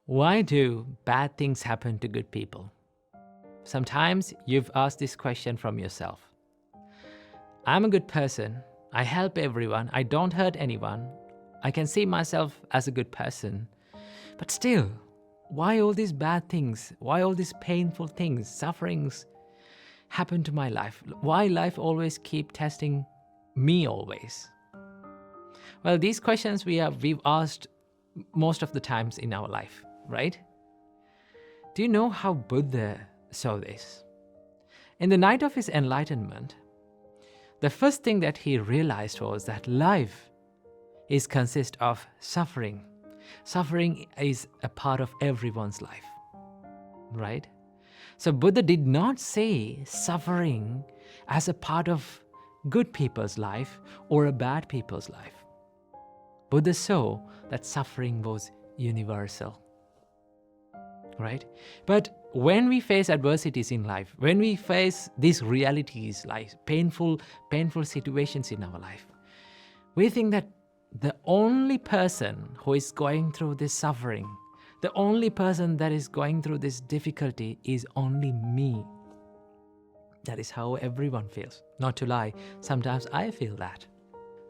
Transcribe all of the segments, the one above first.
Why do bad things happen to good people? Sometimes you've asked this question from yourself. I'm a good person. I help everyone. I don't hurt anyone. I can see myself as a good person. But still, why all these bad things? Why all these painful things, sufferings happen to my life? Why life always keep testing me always? Well, these questions we've asked most of the times in our life, right? Do you know how Buddha saw this? In the night of his enlightenment, the first thing that he realized was that life consists of suffering. Suffering is a part of everyone's life, right? So Buddha did not say suffering as a part of good people's life or a bad people's life. Buddha saw that suffering was universal, right? But when we face adversities in life, when we face these realities, like painful situations in our life, we think that the only person who is going through this suffering, the only person that is going through this difficulty is only me. That is how everyone feels. Not to lie, sometimes I feel that.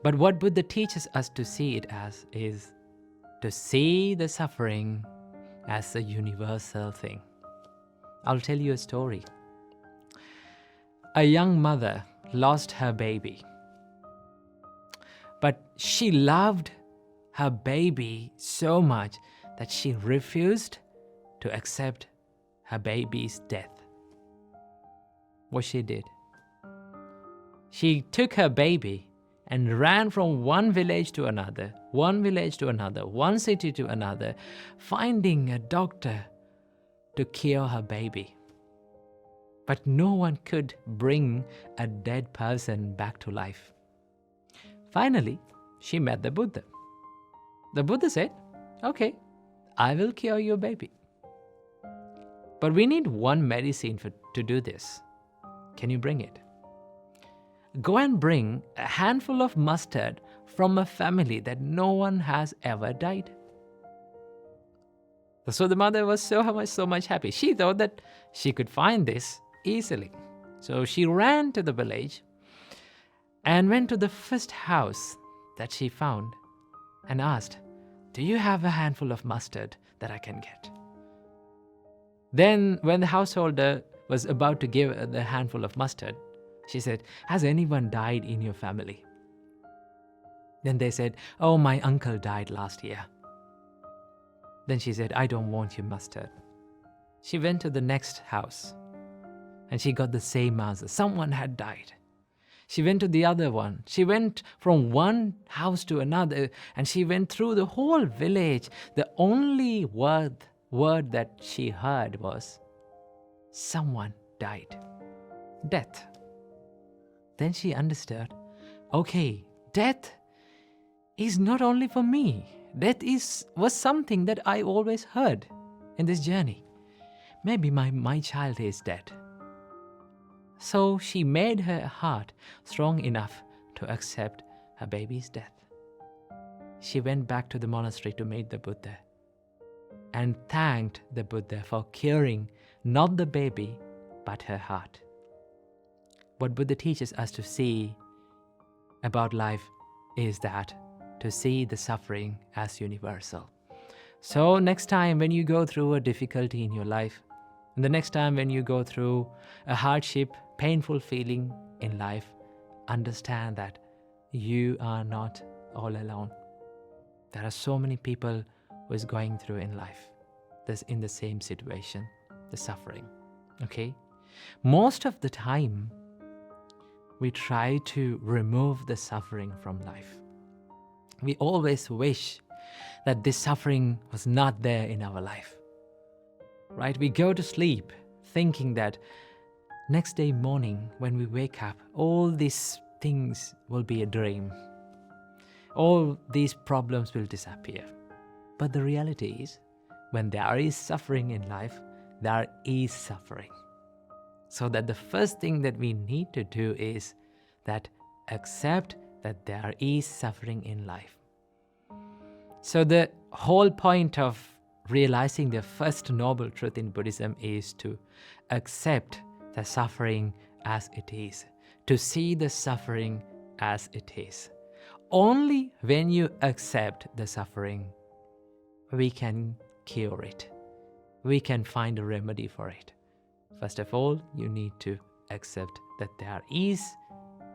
But what Buddha teaches us to see it as is to see the suffering as a universal thing. I'll tell you a story. A young mother lost her baby. But she loved her baby so much that she refused to accept her baby's death. What she did? She took her baby and ran from one village to another, one city to another, finding a doctor to cure her baby. But no one could bring a dead person back to life. Finally, she met the Buddha. The Buddha said, "Okay, I will cure your baby. But we need one medicine to do this. Can you bring it? Go and bring a handful of mustard from a family that no one has ever died." So the mother was so much happy. She thought that she could find this easily. So she ran to the village and went to the first house that she found and asked, "Do you have a handful of mustard that I can get?" Then when the householder was about to give the handful of mustard, she said, "Has anyone died in your family?" Then they said, "Oh, my uncle died last year." Then she said, "I don't want your mustard." She went to the next house and she got the same answer. Someone had died. She went to the other one. She went from one house to another and she went through the whole village. The only word that she heard was, "Someone died." Death. Then she understood, okay, death is not only for me. Death was something that I always heard in this journey. Maybe my child is dead. So she made her heart strong enough to accept her baby's death. She went back to the monastery to meet the Buddha and thanked the Buddha for curing not the baby, but her heart. What Buddha teaches us to see about life is that to see the suffering as universal. So next time when you go through a difficulty in your life, and the next time when you go through a hardship, painful feeling in life, understand that you are not all alone. There are so many people who is going through in life that's in the same situation, the suffering. Okay? Most of the time, we try to remove the suffering from life. We always wish that this suffering was not there in our life. Right? We go to sleep thinking that next day morning when we wake up, all these things will be a dream. All these problems will disappear. But the reality is, when there is suffering in life, there is suffering. So that the first thing that we need to do is that accept that there is suffering in life. So the whole point of realizing the first noble truth in Buddhism is to accept the suffering as it is, to see the suffering as it is. Only when you accept the suffering, we can cure it. We can find a remedy for it. First of all, you need to accept that there is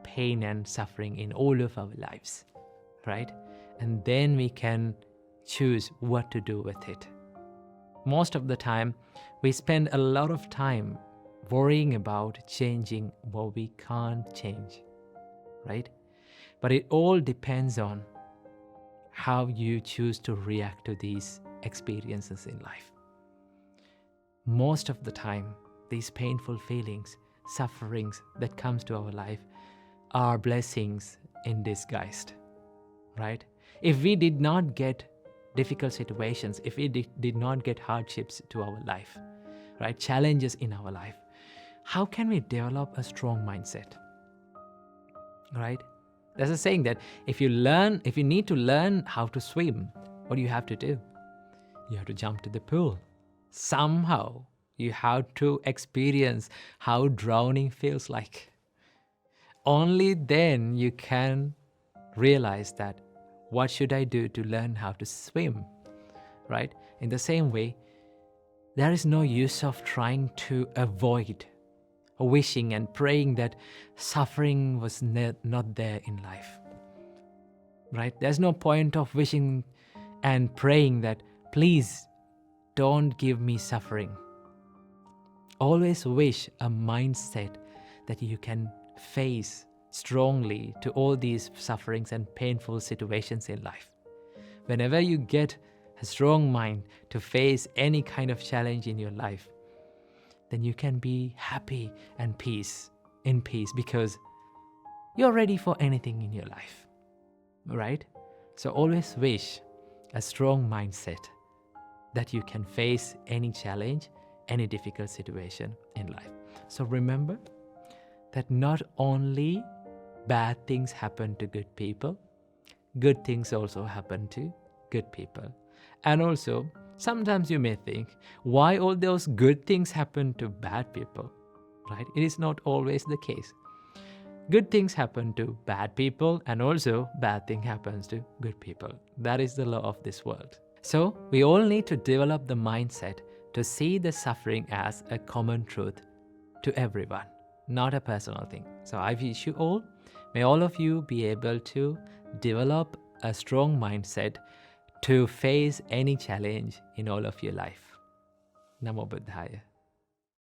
pain and suffering in all of our lives, right? And then we can choose what to do with it. Most of the time, we spend a lot of time worrying about changing what we can't change, right? But it all depends on how you choose to react to these experiences in life. Most of the time, these painful feelings, sufferings that comes to our life are blessings in disguise, right? If we did not get difficult situations, if we did not get hardships to our life, right, challenges in our life, how can we develop a strong mindset, right? There's a saying that if you need to learn how to swim, what do you have to do? You have to jump to the pool. Somehow, you have to experience how drowning feels like. Only then you can realize that, what should I do to learn how to swim, right? In the same way, there is no use of trying to avoid, wishing and praying that suffering was not there in life, right? There's no point of wishing and praying that, please don't give me suffering. Always wish a mindset that you can face strongly to all these sufferings and painful situations in life. Whenever you get a strong mind to face any kind of challenge in your life, then you can be happy and in peace, because you're ready for anything in your life, right? So always wish a strong mindset that you can face any challenge, any difficult situation in life. So remember that not only bad things happen to good people, good things also happen to good people. And also, sometimes you may think, why all those good things happen to bad people, right? It is not always the case. Good things happen to bad people, and also bad thing happens to good people. That is the law of this world. So we all need to develop the mindset to see the suffering as a common truth to everyone, not a personal thing. So I wish you all, may all of you be able to develop a strong mindset to face any challenge in all of your life. Namo Buddhaya.